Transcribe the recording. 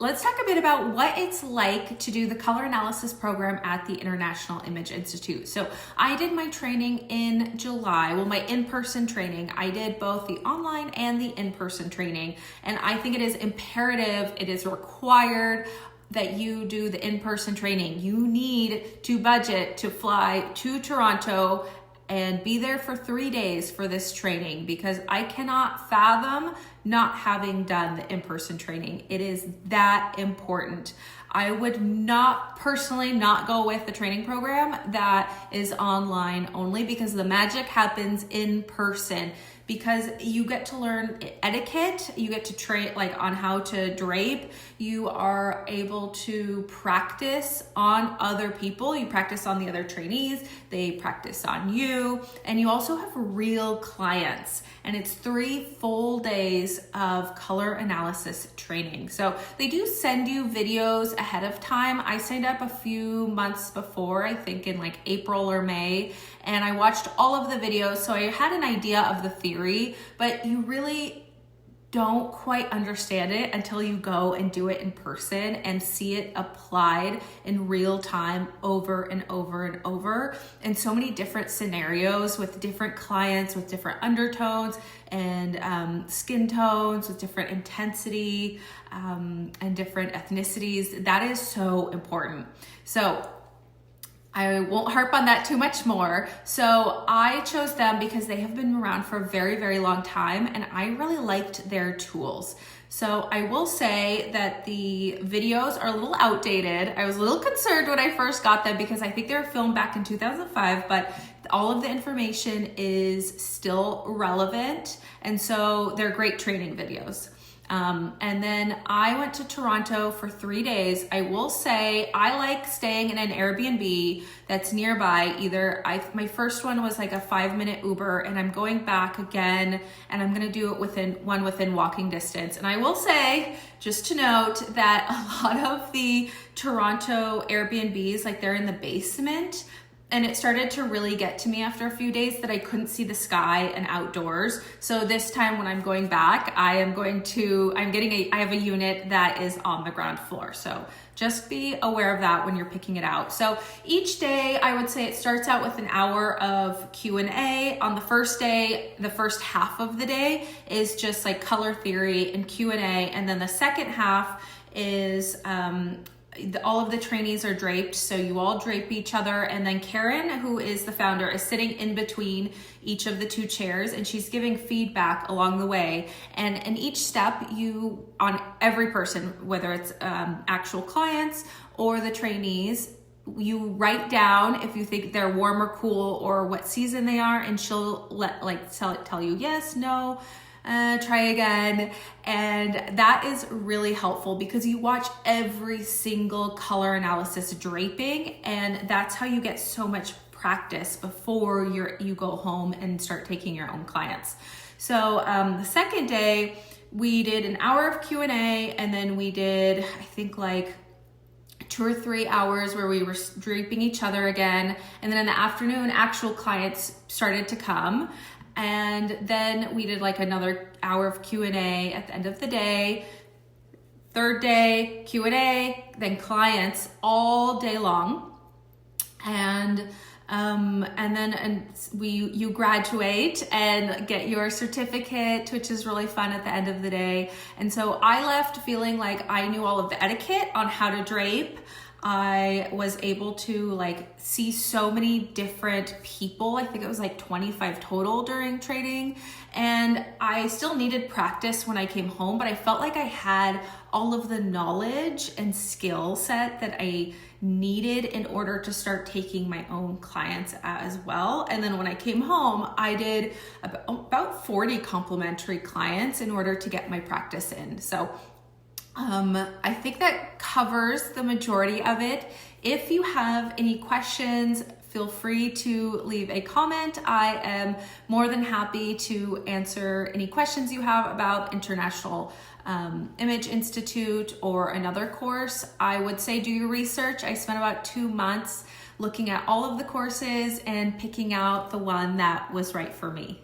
Let's talk a bit about what it's like to do the color analysis program at the International Image Institute. So I did my training in July, well, my in-person training. I did both the online and the in-person training, and I think it is imperative, it is required that you do the in-person training. You need to budget to fly to Toronto and be there for 3 days for this training, because I cannot fathom not having done the in-person training. It is that important. I would not personally not go with the training program that is online only, because the magic happens in person, because you get to learn etiquette, you get to train like on how to drape, you are able to practice on other people, you practice on the other trainees, they practice on you, and you also have real clients. And it's 3 full days of color analysis training. So they do send you videos ahead of time. I signed up a few months before, I think in like April or May, and I watched all of the videos. So I had an idea of the theory, but you really don't quite understand it until you go and do it in person and see it applied in real time over and over and over in so many different scenarios with different clients, with different undertones and skin tones, with different intensity and different ethnicities. That is so important. So I won't harp on that too much more. So I chose them because they have been around for a very, very long time, and I really liked their tools. So I will say that the videos are a little outdated. I was a little concerned when I first got them because I think they were filmed back in 2005, but all of the information is still relevant. And so they're great training videos. And then I went to Toronto for 3 days. I will say I like staying in an Airbnb that's nearby. My first one was like a 5-minute Uber, and I'm going back again, and I'm gonna do it within walking distance. And I will say, just to note, that a lot of the Toronto Airbnbs, like they're in the basement. And it started to really get to me after a few days that I couldn't see the sky and outdoors. So this time when I'm going back, I have a unit that is on the ground floor. So just be aware of that when you're picking it out. So each day, I would say it starts out with an hour of Q&A. On the first day, the first half of the day is just like color theory and Q&A. And then the second half is, all of the trainees are draped, so you all drape each other, and then Karen, who is the founder, is sitting in between each of the 2 chairs, and she's giving feedback along the way. And in each step, on every person, whether it's actual clients or the trainees, you write down if you think they're warm or cool or what season they are, and she'll tell you yes, no, try again. And that is really helpful because you watch every single color analysis draping, and that's how you get so much practice before you go home and start taking your own clients. So the second day we did an hour of Q&A, and then we did, I think, like 2 or 3 hours where we were draping each other again. And then in the afternoon, actual clients started to come. And then we did like another hour of Q&A at the end of the day. Third day, Q&A, then clients all day long. And then you graduate and get your certificate, which is really fun at the end of the day. And so I left feeling like I knew all of the etiquette on how to drape. I was able to see so many different people. I think it was like 25 total during training. And I still needed practice when I came home, but I felt like I had all of the knowledge and skill set that I needed in order to start taking my own clients as well. And then when I came home, I did about 40 complimentary clients in order to get my practice in. So I think that covers the majority of it. If you have any questions, feel free to leave a comment. I am more than happy to answer any questions you have about International Image Institute or another course. I would say do your research. I spent about 2 months looking at all of the courses and picking out the one that was right for me.